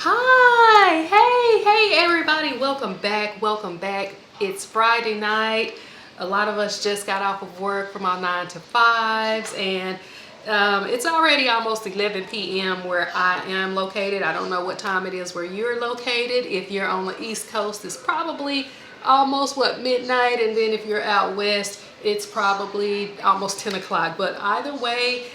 Hi, hey everybody, welcome back. It's Friday night. A lot of us just got off of work from our 9 to 5s, and it's already almost 11 p.m. where I am located. I don't know what time it is where you're located. If you're on the East Coast, it's probably almost midnight, and then if you're out west, it's probably almost 10 o'clock. But either way,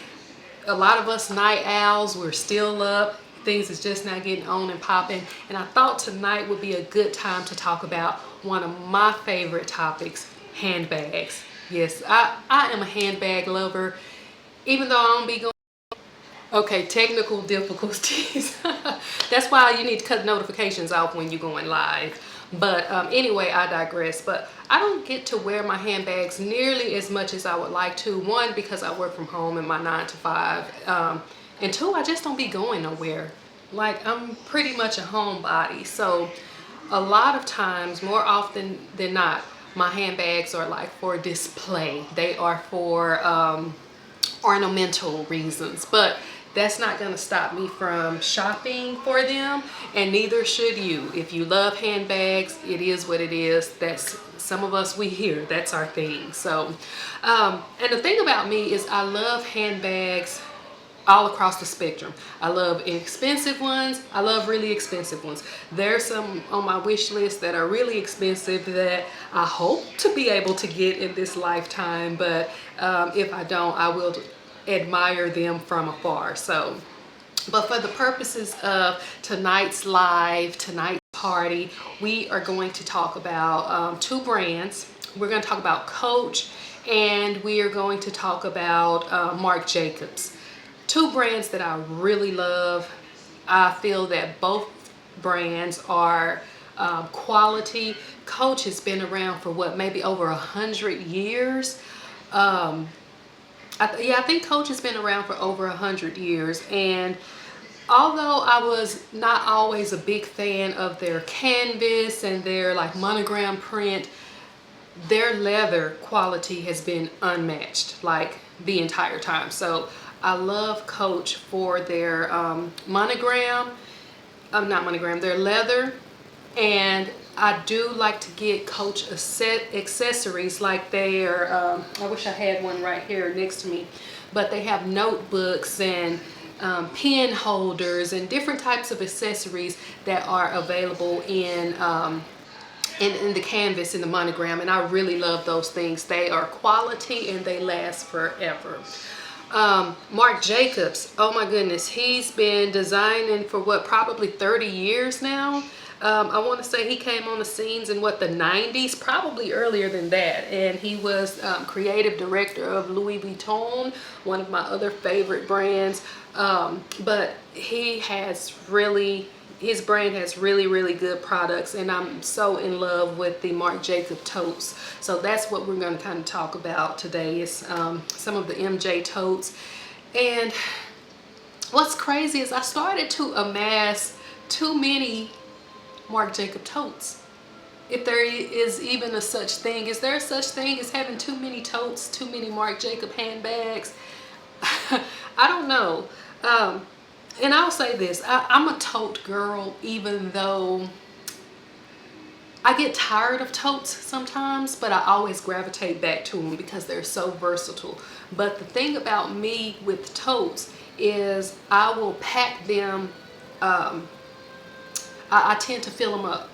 a lot of us night owls, we're still up. Things is just not getting on and popping. And I thought tonight would be a good time to talk about one of my favorite topics, handbags. Yes, I am a handbag lover, even though I don't be going. Okay, technical difficulties. That's why you need to cut notifications off when you're going live. But anyway, I digress. But I don't get to wear my handbags nearly as much as I would like to. One, because I work from home in my 9 to 5. And two, I just don't be going nowhere. Like, I'm pretty much a homebody. So a lot of times, more often than not, my handbags are like for display. They are for ornamental reasons, but that's not going to stop me from shopping for them, and neither should you. If you love handbags, it is what it is. That's some of us, we hear that's our thing. So and the thing about me is I love handbags all across the spectrum. I love expensive ones. I love really expensive ones. There's some on my wish list that are really expensive that I hope to be able to get in this lifetime, but if I don't, I will admire them from afar. So, but for the purposes of tonight's party, we are going to talk about two brands. We're going to talk about Coach, and we are going to talk about Marc Jacobs. Two brands that I really love. I feel that both brands are quality. Coach has been around for what, maybe over 100 years. I think Coach has been around for over 100 years, and although I was not always a big fan of their canvas and their like monogram print, their leather quality has been unmatched like the entire time. So I love Coach for their their leather, and I do like to get Coach accessories like their, I wish I had one right here next to me, but they have notebooks and pen holders and different types of accessories that are available in the canvas, in the monogram, and I really love those things. They are quality and they last forever. Marc Jacobs, oh my goodness, he's been designing for what, probably 30 years now. I want to say he came on the scenes in what, the 90s, probably earlier than that, and he was creative director of Louis Vuitton, one of my other favorite brands. But his brand has really good products, and I'm so in love with the Marc Jacobs totes. So that's what we're going to kind of talk about today, is some of the MJ totes. And what's crazy is I started to amass too many Marc Jacobs totes. If there is even a such thing, is there a such thing as having too many totes, too many Marc Jacobs handbags? I don't know. And I'll say this, I'm a tote girl, even though I get tired of totes sometimes, but I always gravitate back to them because they're so versatile. But the thing about me with totes is I will pack them, I tend to fill them up.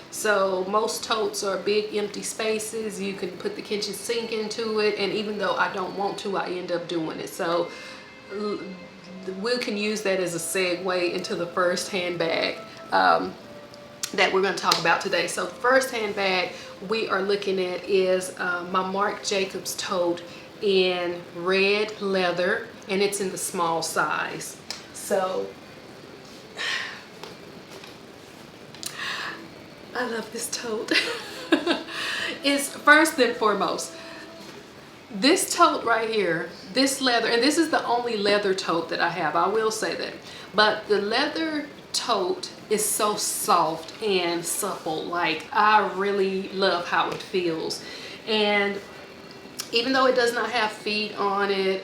So most totes are big empty spaces. You can put the kitchen sink into it, and even though I don't want to, I end up doing it. So we can use that as a segue into the first handbag that we're going to talk about today. So the first handbag we are looking at is my Marc Jacobs tote in red leather, and it's in the small size. So I love this tote. It's first and foremost, this tote right here, this leather, and this is the only leather tote that I have, I will say that, but the leather tote is so soft and supple. Like, I really love how it feels. And even though it does not have feet on it,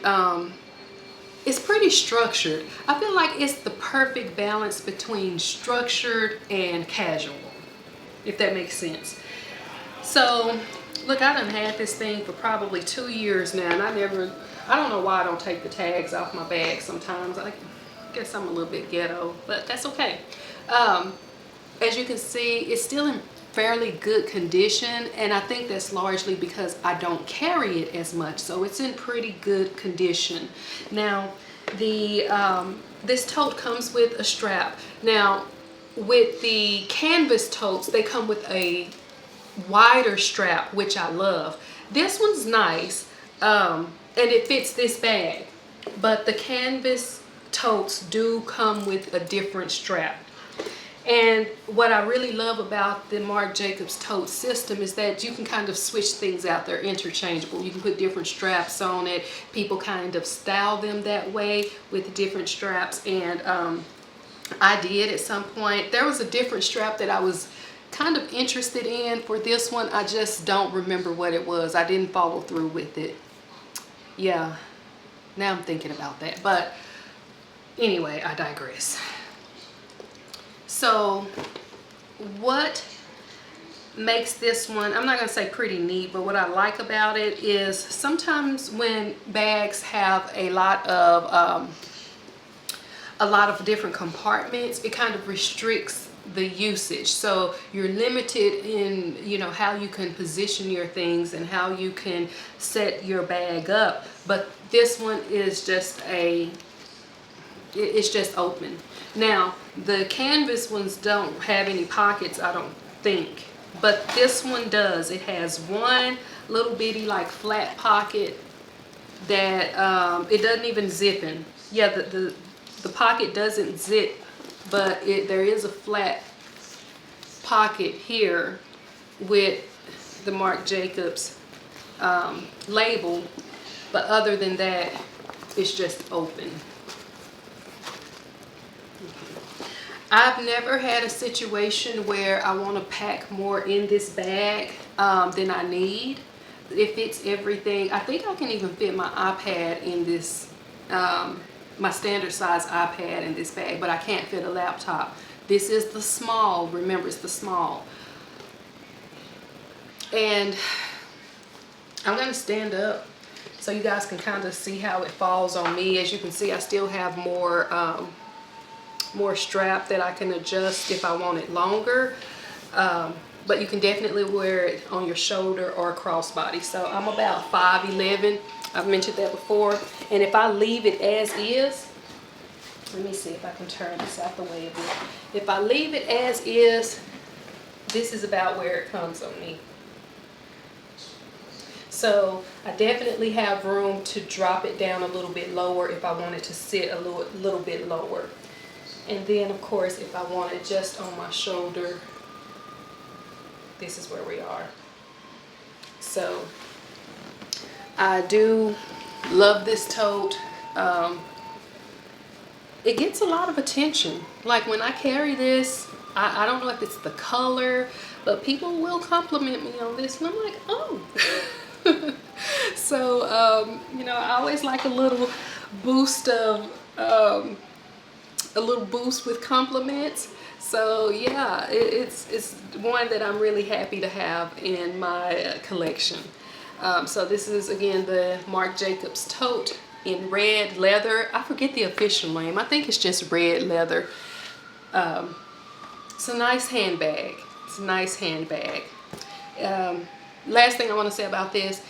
it's pretty structured. I feel like it's the perfect balance between structured and casual, if that makes sense. So look, I done had this thing for probably 2 years now, and I don't know why I don't take the tags off my bag sometimes. I guess I'm a little bit ghetto, but that's okay. As you can see, it's still in fairly good condition, and I think that's largely because I don't carry it as much, so it's in pretty good condition. Now, this tote comes with a strap. Now, with the canvas totes, they come with a wider strap, which I love. This one's nice, and it fits this bag, but the canvas totes do come with a different strap. And what I really love about the Marc Jacobs tote system is that you can kind of switch things out. They're interchangeable. You can put different straps on it. People kind of style them that way with different straps. And I did at some point. There was a different strap that I was kind of interested in for this one. I just don't remember what it was. I didn't follow through with it. Yeah, now I'm thinking about that. But anyway, I digress. So what makes this one, I'm not going to say pretty neat, but what I like about it is sometimes when bags have a lot of different compartments, it kind of restricts the usage. So you're limited in, you know, how you can position your things and how you can set your bag up. But this one is just it's just open. Now, the canvas ones don't have any pockets, I don't think, but this one does. It has one little bitty like flat pocket that it doesn't even zip in. Yeah, the pocket doesn't zip, but there is a flat pocket here with the Marc Jacobs label, but other than that, it's just open. I've never had a situation where I want to pack more in this bag than I need. It fits everything. I think I can even fit my iPad in this, my standard size iPad in this bag, but I can't fit a laptop. This is the small, remember it's the small. And I'm going to stand up so you guys can kind of see how it falls on me. As you can see, I still have more strap that I can adjust if I want it longer, but you can definitely wear it on your shoulder or a crossbody. So I'm about 5'11". I've mentioned that before, and if I leave it as is, let me see if I can turn this out the way a bit. If I leave it as is, this is about where it comes on me. So I definitely have room to drop it down a little bit lower if I want it to sit a little bit lower. And then, of course, if I want it just on my shoulder, this is where we are. So I do love this tote. It gets a lot of attention. Like when I carry this, I don't know if it's the color, but people will compliment me on this. And I'm like, oh. So, you know, I always like a little boost of... a little boost with compliments. So yeah, it's one that I'm really happy to have in my collection. So this is again the Marc Jacobs tote in red leather. I forget the official name. I think it's just red leather. It's a nice handbag. It's a nice handbag. Last thing I want to say about this,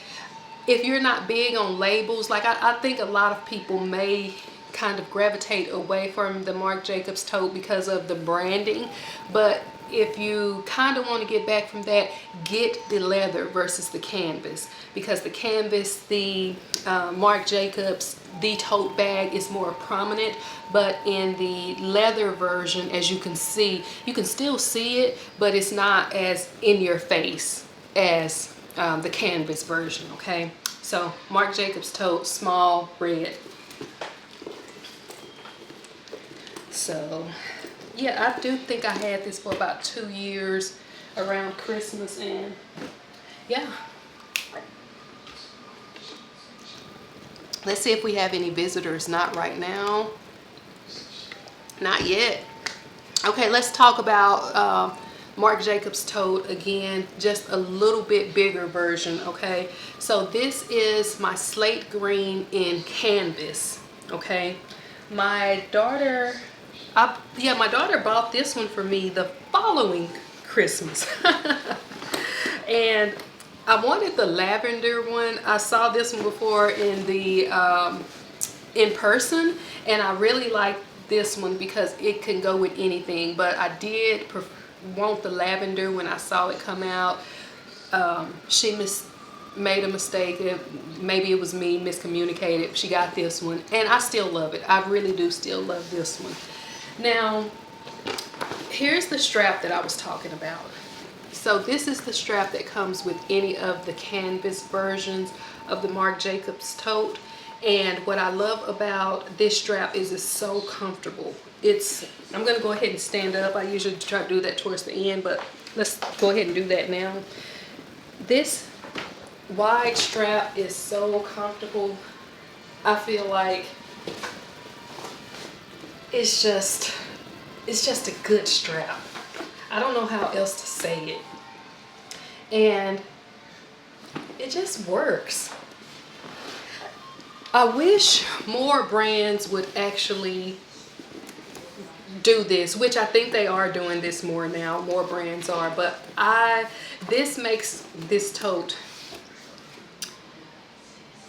if you're not big on labels, like I think a lot of people may kind of gravitate away from the Marc Jacobs tote because of the branding, but if you kind of want to get back from that, get the leather versus the canvas, because the canvas, the Marc Jacobs, the tote bag is more prominent, but in the leather version, as you can see, you can still see it, but it's not as in your face as the canvas version. Okay, so Marc Jacobs tote, small, red. So yeah, I do think I had this for about 2 years around Christmas, and yeah, Let's see if we have any visitors. Not right now. Not yet. Okay, let's talk about Marc Jacobs tote again, just a little bit bigger version. Okay, so this is my slate green in canvas. Okay, my daughter bought this one for me the following Christmas. And I wanted the lavender one. I saw this one before in the in person, and I really like this one because it can go with anything. But I did want the lavender when I saw it come out. She made a mistake. Maybe it was me, miscommunicated. She got this one, and I still love it. I really do still love this one. Now, here's the strap that I was talking about. So this is the strap that comes with any of the canvas versions of the Marc Jacobs tote. And what I love about this strap is it's so comfortable. I'm gonna go ahead and stand up. I usually try to do that towards the end, but let's go ahead and do that now. This wide strap is so comfortable. I feel like it's just a good strap. I don't know how else to say it. And it just works. I wish more brands would actually do this, which I think they are doing this more now. More brands are, but this makes this tote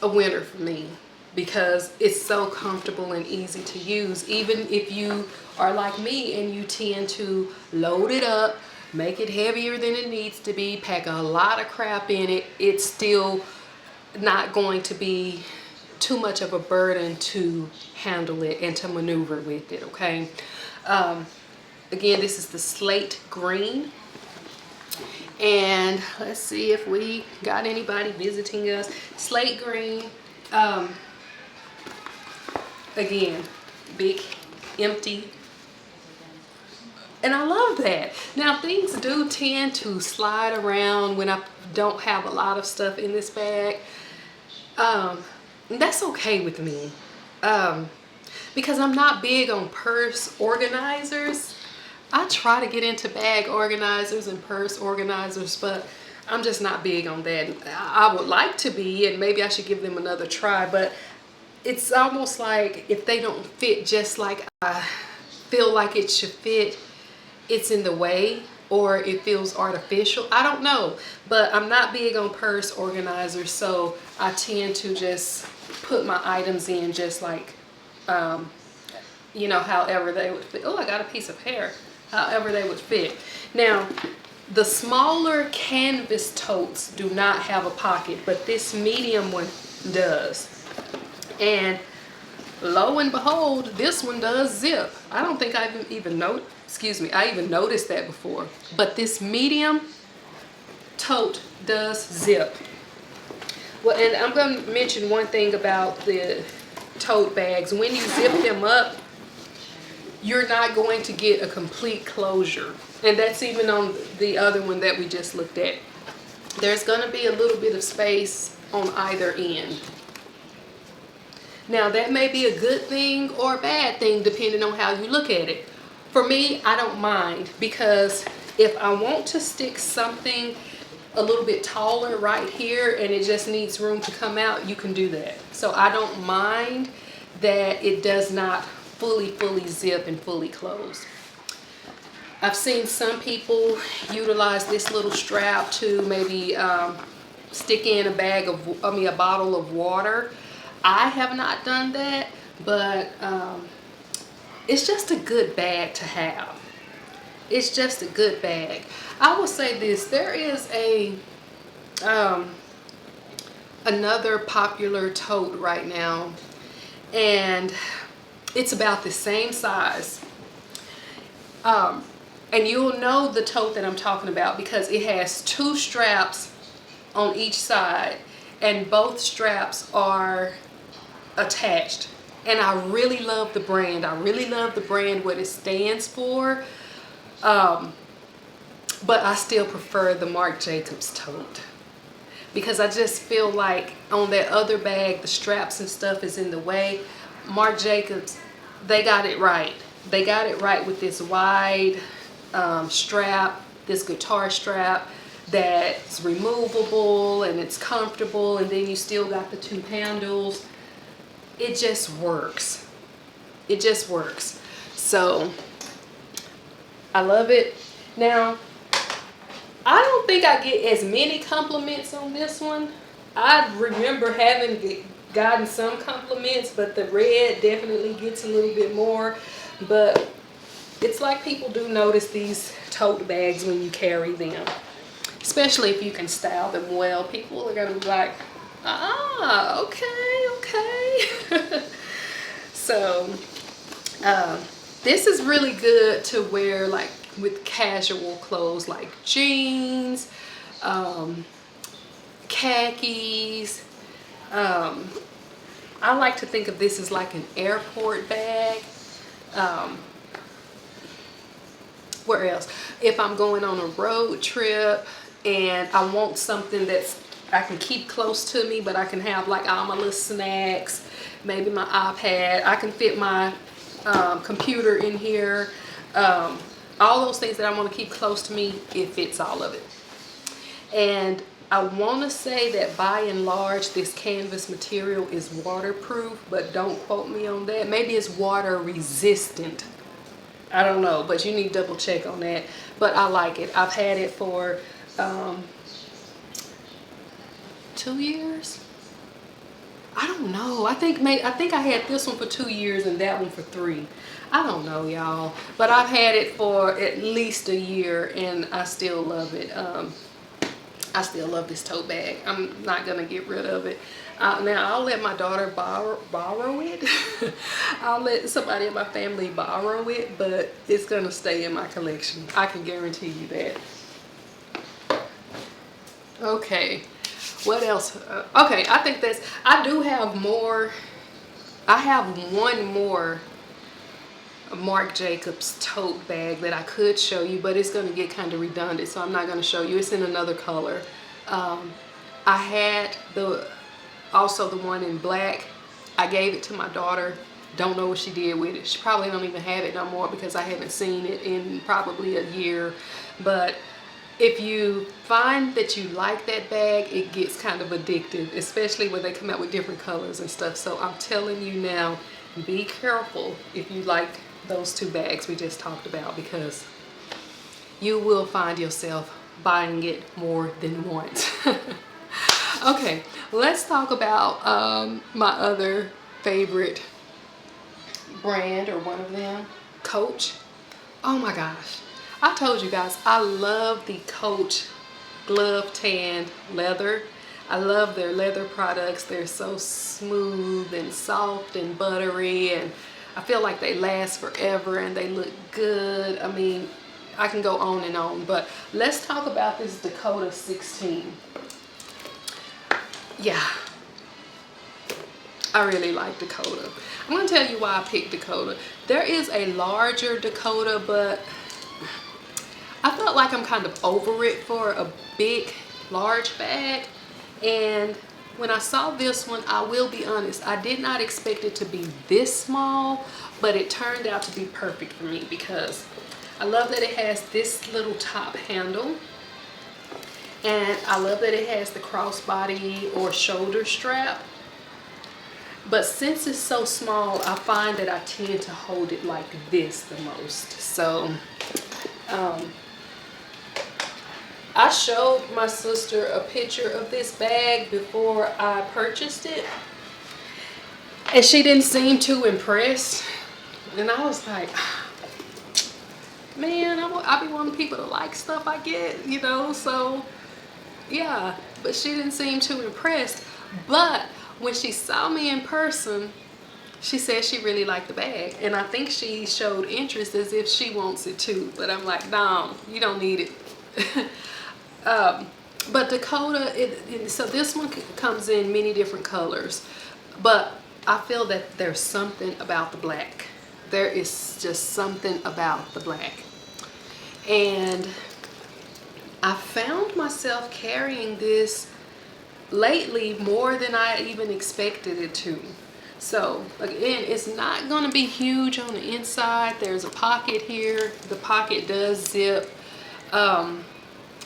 a winner for me because it's so comfortable and easy to use. Even if you are like me and you tend to load it up, make it heavier than it needs to be, pack a lot of crap in it, it's still not going to be too much of a burden to handle it and to maneuver with it. Okay, again, this is the slate green, and let's see if we got anybody visiting us. Slate green, again, big, empty, and I love that. Now, things do tend to slide around when I don't have a lot of stuff in this bag. That's okay with me, because I'm not big on purse organizers. I try to get into bag organizers and purse organizers, but I'm just not big on that. I would like to be, and maybe I should give them another try, but it's almost like if they don't fit just like I feel like it should fit, it's in the way, or it feels artificial. I don't know, but I'm not big on purse organizers, so I tend to just put my items in just like, you know, however they would fit. Oh, I got a piece of hair. However they would fit. Now, the smaller canvas totes do not have a pocket, but this medium one does. And lo and behold, this one does zip. I don't think I even noticed that before. But this medium tote does zip. Well, and I'm going to mention one thing about the tote bags. When you zip them up, you're not going to get a complete closure. And that's even on the other one that we just looked at. There's going to be a little bit of space on either end. Now, that may be a good thing or a bad thing depending on how you look at it. For me, I don't mind, because if I want to stick something a little bit taller right here and it just needs room to come out, you can do that. So I don't mind that it does not fully zip and fully close. I've seen some people utilize this little strap to maybe stick in a bottle of water. I have not done that, but it's just a good bag to have. It's just a good bag. I will say this, there is another popular tote right now, and it's about the same size. And you'll know the tote that I'm talking about because it has two straps on each side, and both straps are attached. And I really love the brand. I really love the brand, what it stands for. But I still prefer the Marc Jacobs tote. because I just feel like on that other bag, the straps and stuff is in the way. Marc Jacobs, they got it right. They got it right with this wide strap, this guitar strap that's removable and it's comfortable, and then you still got the two handles. It just works. It just works. So I love it. Now, I don't think I get as many compliments on this one. I remember having gotten some compliments, but the red definitely gets a little bit more. But it's like people do notice these tote bags when you carry them, especially if you can style them well. People are gonna be like, ah, okay. So this is really good to wear like with casual clothes like jeans, khakis. I like to think of this as like an airport bag. Where else? If I'm going on a road trip and I want something that's I can keep close to me, but I can have like all my little snacks, maybe my iPad. I can fit my computer in here. All those things that I want to keep close to me, it fits all of it. And I want to say that by and large, this canvas material is waterproof, but don't quote me on that. Maybe it's water resistant. I don't know, but you need to double check on that. But I like it. I've had it for 2 years. I don't know. I think I had this one for 2 years and that one for 3. I don't know, y'all. But I've had it for at least a year and I still love it. I still love this tote bag. I'm not gonna get rid of it. Now I'll let my daughter borrow it. I'll let somebody in my family borrow it, but it's gonna stay in my collection. I can guarantee you that. Okay, what else? Okay, I think I do have more. I have one more Marc Jacobs tote bag that I could show you, but it's going to get kind of redundant, so I'm not going to show you. It's in another color. I had also the one in black. I gave it to my daughter. Don't know what she did with it. She probably don't even have it no more because I haven't seen it in probably a year. But if you find that you like that bag, it gets kind of addictive, especially when they come out with different colors and stuff. So I'm telling you now, be careful if you like those two bags we just talked about, because you will find yourself buying it more than once. Okay, let's talk about my other favorite brand, or one of them, Coach. Oh my gosh, I told you guys I love the Coach glove tanned leather. I love their leather products. They're so smooth and soft and buttery, and I feel like they last forever and they look good. I mean, I can go on and on, but let's talk about this Dakota 16. Yeah, I really like Dakota. I'm gonna tell you why I picked Dakota. There is a larger Dakota, but I felt like I'm kind of over it for a big, large bag. And when I saw this one, I will be honest, I did not expect it to be this small, but it turned out to be perfect for me because I love that it has this little top handle, and I love that it has the crossbody or shoulder strap. But since it's so small, I find that I tend to hold it like this the most. So I showed my sister a picture of this bag before I purchased it, and she didn't seem too impressed. And I was like, man, I be wanting people to like stuff I get, you know, so yeah. But she didn't seem too impressed. But when she saw me in person, she said she really liked the bag, and I think she showed interest as if she wants it too. But I'm like, no, you don't need it. But Dakota, so this one comes in many different colors, but I feel that there's something about the black. There is just something about the black. And I found myself carrying this lately more than I even expected it to. So again, it's not going to be huge on the inside. There's a pocket here. The pocket does zip.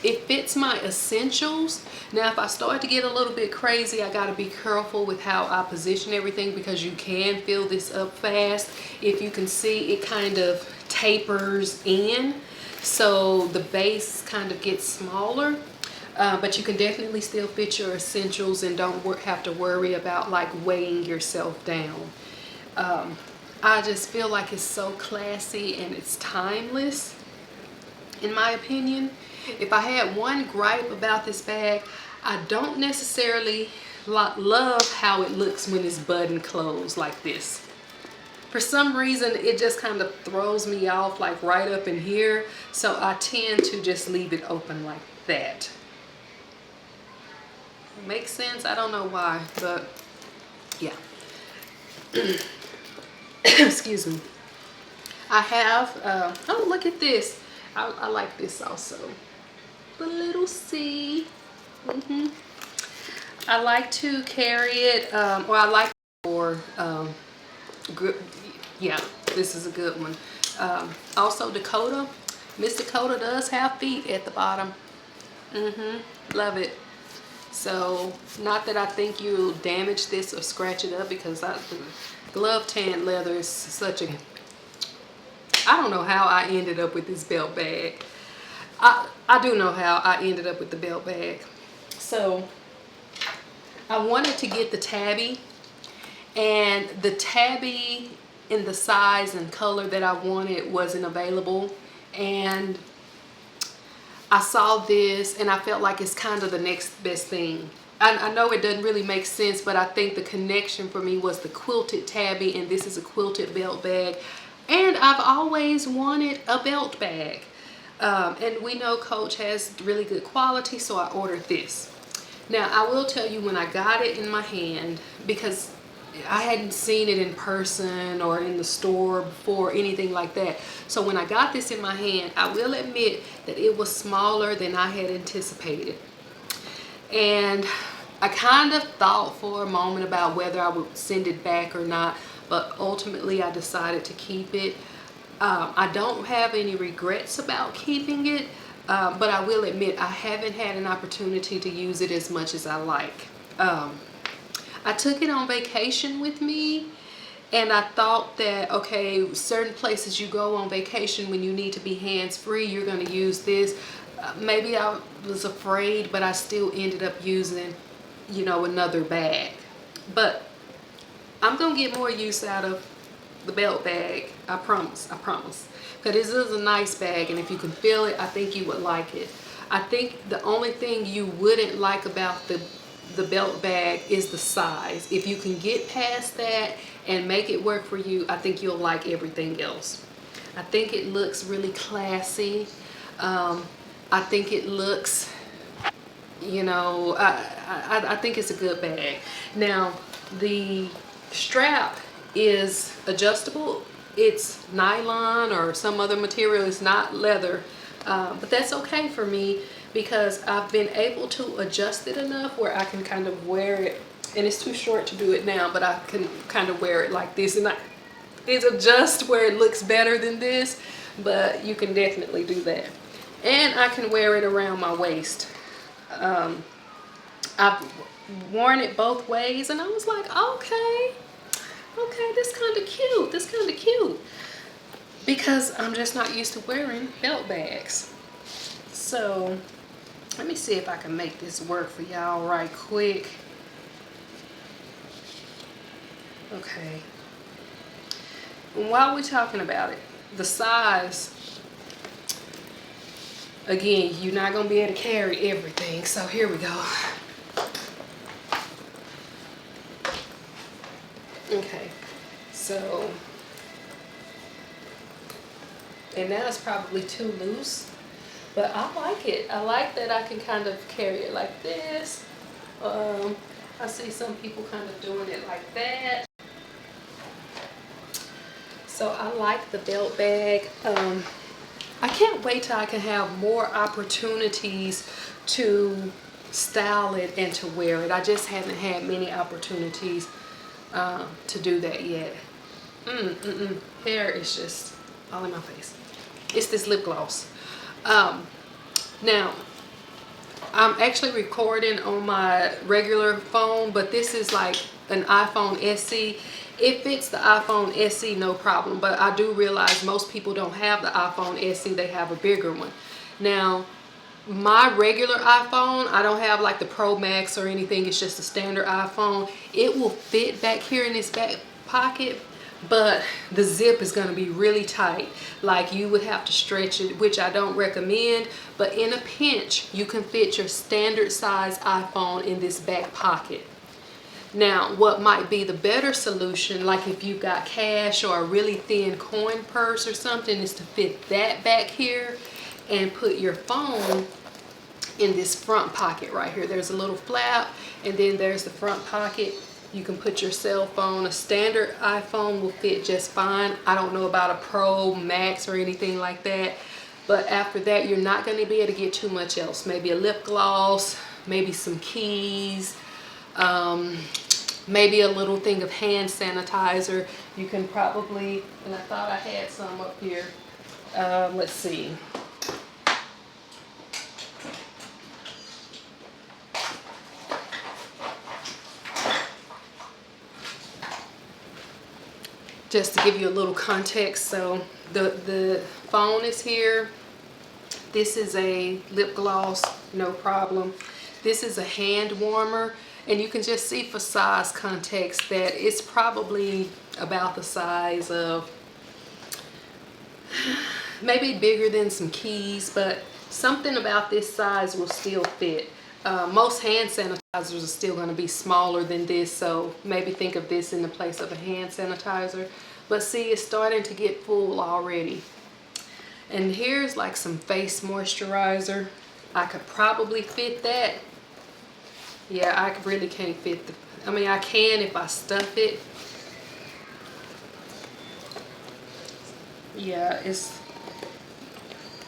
It fits my essentials. Now if I start to get a little bit crazy, I got to be careful with how I position everything, because you can fill this up fast. If you can see, it kind of tapers in, so the base kind of gets smaller. But you can definitely still fit your essentials and don't have to worry about like weighing yourself down. I just feel like it's so classy and it's timeless, in my opinion. If I had one gripe about this bag, I don't necessarily love how it looks when it's button closed like this. For some reason, it just kind of throws me off, like right up in here. So I tend to just leave it open like that. It makes sense? I don't know why, but yeah. Excuse me. I have, oh, look at this. I like this also. The little C. I like to carry it, or I like for, yeah, this is a good one. Also Dakota. Miss Dakota does have feet at the bottom. Love it. So, not that I think you'll damage this or scratch it up, because the glove tan leather is such a, I don't know how I ended up with this belt bag. I do know how I ended up with the belt bag. So I wanted to get the tabby, and the tabby in the size and color that I wanted wasn't available, and I saw this and I felt like it's kind of the next best thing. I know it doesn't really make sense, but I think the connection for me was the quilted tabby, and this is a quilted belt bag, and I've always wanted a belt bag. And we know Coach has really good quality, so I ordered this. Now I will tell you, when I got it in my hand, because I hadn't seen it in person or in the store before, anything like that. So when I got this in my hand, I will admit that it was smaller than I had anticipated. And I kind of thought for a moment about whether I would send it back or not, but ultimately I decided to keep it. I don't have any regrets about keeping it, but I will admit I haven't had an opportunity to use it as much as I like. I took it on vacation with me, and I thought that, okay, certain places you go on vacation when you need to be hands-free, you're going to use this. Maybe I was afraid, but I still ended up using, you know, another bag. But I'm going to get more use out of the belt bag. I promise. Because this is a nice bag, and if you can feel it, I think you would like it. I think the only thing you wouldn't like about the belt bag is the size. If you can get past that and make it work for you, I think you'll like everything else. I think it looks really classy. I think it looks, you know, I think it's a good bag. Now, the strap is adjustable. It's nylon or some other material. It's not leather, but that's okay for me, because I've been able to adjust it enough where I can kind of wear it, and it's too short to do it now, but I can kind of wear it like this, and it adjusts where it looks better than this, but you can definitely do that. And I can wear it around my waist. I've worn it both ways, and I was like, okay, this kind of cute, because I'm just not used to wearing belt bags. So let me see if I can make this work for y'all right quick. Okay, and while we're talking about it, the size, again, you're not gonna be able to carry everything, so here we go. Okay, so, and now it's probably too loose, but I like it. I like that I can kind of carry it like this. I see some people kind of doing it like that. So I like the belt bag. I can't wait till I can have more opportunities to style it and to wear it. I just haven't had many opportunities to do that yet. Hair is just all in my face. It's this lip gloss. Now, I'm actually recording on my regular phone, but this is like an iPhone SE. It fits the iPhone SE, no problem, but I do realize most people don't have the iPhone SE, they have a bigger one. Now, my regular iPhone, I don't have like the Pro Max or anything, it's just a standard iPhone. It will fit back here in this back pocket, but the zip is going to be really tight. Like you would have to stretch it, which I don't recommend, but in a pinch, you can fit your standard size iPhone in this back pocket. Now, what might be the better solution, like if you've got cash or a really thin coin purse or something, is to fit that back here and put your phone in this front pocket right here. There's a little flap, and then there's the front pocket. You can put your cell phone. A standard iPhone will fit just fine. I don't know about a Pro Max or anything like that, but after that, you're not going to be able to get too much else. Maybe a lip gloss, maybe some keys, maybe a little thing of hand sanitizer. You can probably, and I thought I had some up here. Let's see. Just to give you a little context, so the phone is here. This is a lip gloss, no problem. This is a hand warmer, and you can just see for size context that it's probably about the size of, maybe bigger than some keys, but something about this size will still fit. Most hand sanitizers are still going to be smaller than this, so maybe think of this in the place of a hand sanitizer. But see, it's starting to get full already. And here's like some face moisturizer. I could probably fit that. Yeah, I really can't fit the, I mean, I can if I stuff it. Yeah, it's,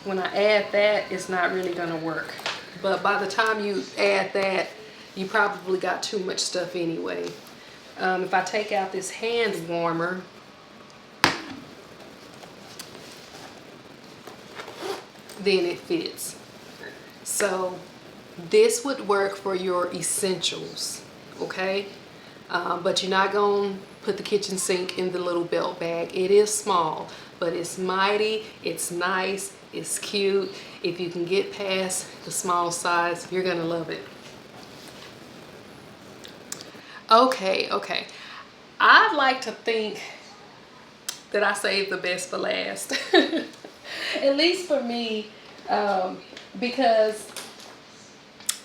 when I add that, it's not really gonna work. But by the time you add that, you probably got too much stuff anyway. If I take out this hand warmer, then it fits. So this would work for your essentials, okay? But you're not gonna put the kitchen sink in the little belt bag. It is small, but it's mighty, it's nice, it's cute. If you can get past the small size, you're gonna love it. Okay. I'd like to think that I saved the best for last. At least for me, because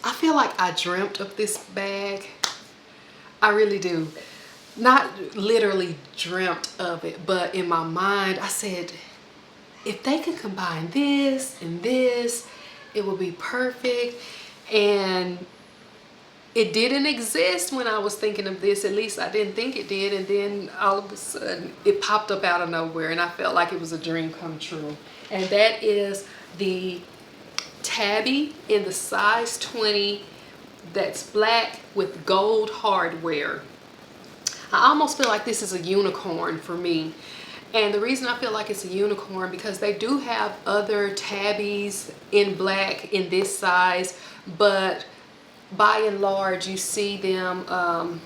I feel like I dreamt of this bag. I really do. Not literally dreamt of it, but in my mind, I said, if they could combine this and this, it would be perfect. And it didn't exist when I was thinking of this. At least I didn't think it did. And then all of a sudden, it popped up out of nowhere, and I felt like it was a dream come true. And that is the tabby in the size 20 that's black with gold hardware. I almost feel like this is a unicorn for me. And the reason I feel like it's a unicorn, because they do have other tabbies in black in this size, but by and large you see them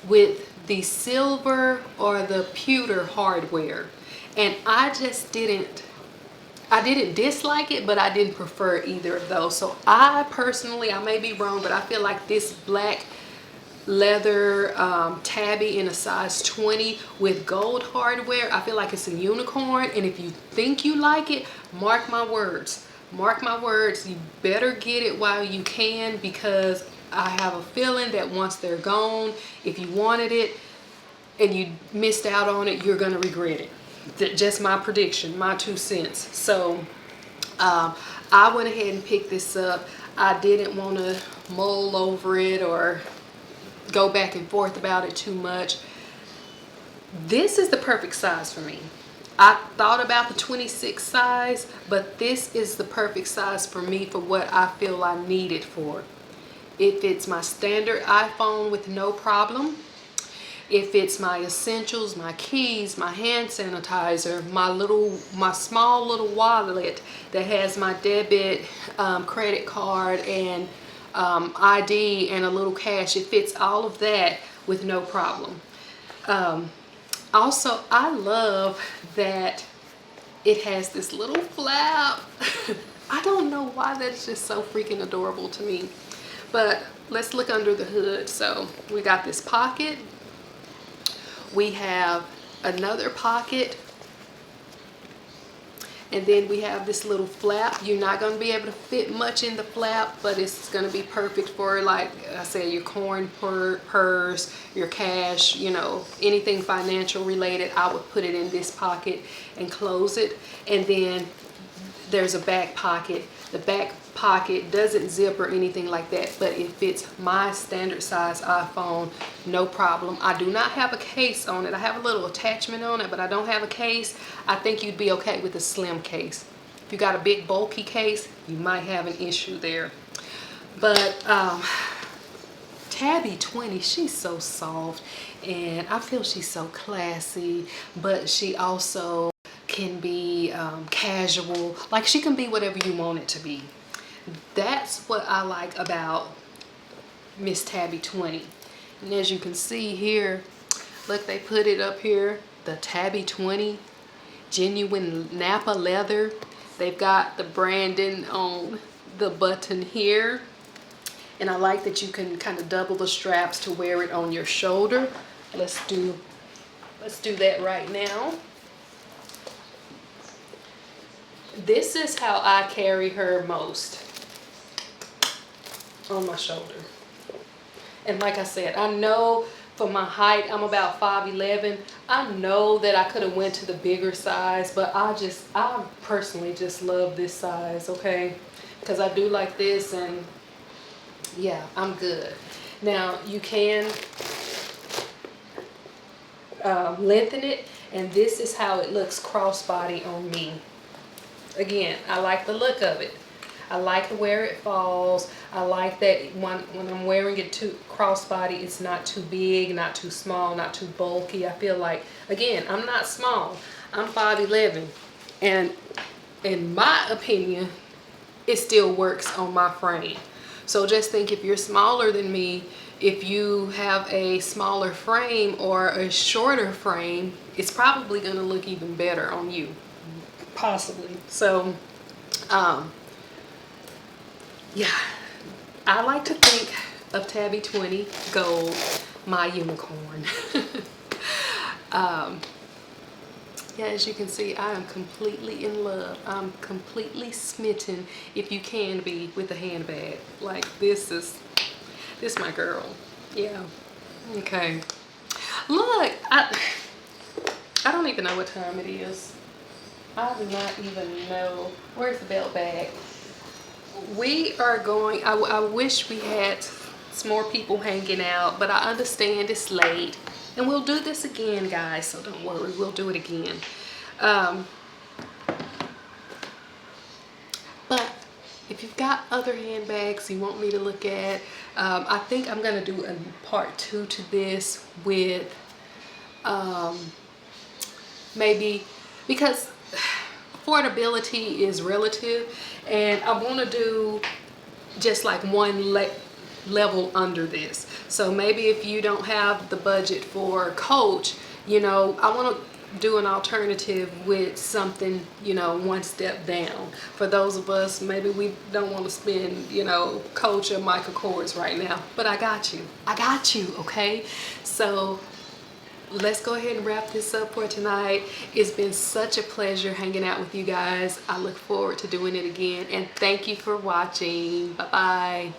with the silver or the pewter hardware. And I just didn't dislike it, but I didn't prefer either of those. So I personally, I may be wrong, but I feel like this black leather tabby in a size 20 with gold hardware, I feel like it's a unicorn. And if you think you like it, mark my words, you better get it while you can, because I have a feeling that once they're gone, if you wanted it and you missed out on it, you're gonna regret it. Just my prediction, my 2 cents. So I went ahead and picked this up. I didn't want to mull over it or go back and forth about it too much. This is the perfect size for me. I thought about the 26 size, but this is the perfect size for me for what I feel I need it for. If it's my standard iPhone with no problem, if it's my essentials, my keys, my hand sanitizer, my small little wallet that has my debit, credit card, and ID and a little cash, it fits all of that with no problem. Also, I love that it has this little flap. I don't know why that's just so freaking adorable to me. But let's look under the hood. So we got this pocket. We have another pocket. And then we have this little flap. You're not going to be able to fit much in the flap, but it's going to be perfect for, like I said, your coin purse, your cash, you know, anything financial related. I would put it in this pocket and close it. And then there's a back pocket. The back pocket doesn't zip or anything like that, but it fits my standard size iPhone, no problem. I do not have a case on it. I have a little attachment on it, but I don't have a case. I think you'd be okay with a slim case. If you got a big bulky case, you might have an issue there. But Tabby 20, she's so soft, and I feel she's so classy, but she also can be casual. Like, she can be whatever you want it to be. That's what I like about Miss Tabby 20. And as you can see here, look, they put it up here, the Tabby 20 genuine Napa leather. They've got the branding on the button here, and I like that you can kind of double the straps to wear it on your shoulder. Let's do that right now. This is how I carry her most, on my shoulder. And like I said, I know for my height, I'm about 5'11". I know that I could have went to the bigger size, but I personally just love this size, okay? Because I do like this, and yeah, I'm good. Now, you can lengthen it, and this is how it looks crossbody on me. Again, I like the look of it. I like where it falls. I like that when I'm wearing it to crossbody, it's not too big, not too small, not too bulky. I feel like, again, I'm not small. I'm 5'11", and in my opinion, it still works on my frame. So just think, if you're smaller than me, if you have a smaller frame or a shorter frame, it's probably gonna look even better on you, possibly. So, yeah, I like to think of Tabby 20 Gold, my unicorn. Yeah, as you can see, I am completely in love. I'm completely smitten, if you can be, with a handbag. Like, this my girl. Yeah. Okay. Look, I don't even know what time it is. I do not even know. Where's the belt bag? We are going, I wish we had some more people hanging out, but I understand it's late. And we'll do this again, guys, so don't worry, we'll do it again. But if you've got other handbags you want me to look at, I think I'm gonna do a part 2 to this with maybe, because affordability is relative, and I want to do just like one level under this. So maybe if you don't have the budget for Coach, you know, I want to do an alternative with something, you know, one step down. For those of us, maybe we don't want to spend, you know, Coach or Michael Kors right now, but I got you, okay? So let's go ahead and wrap this up for tonight. It's been such a pleasure hanging out with you guys. I look forward to doing it again, and thank you for watching. Bye-bye.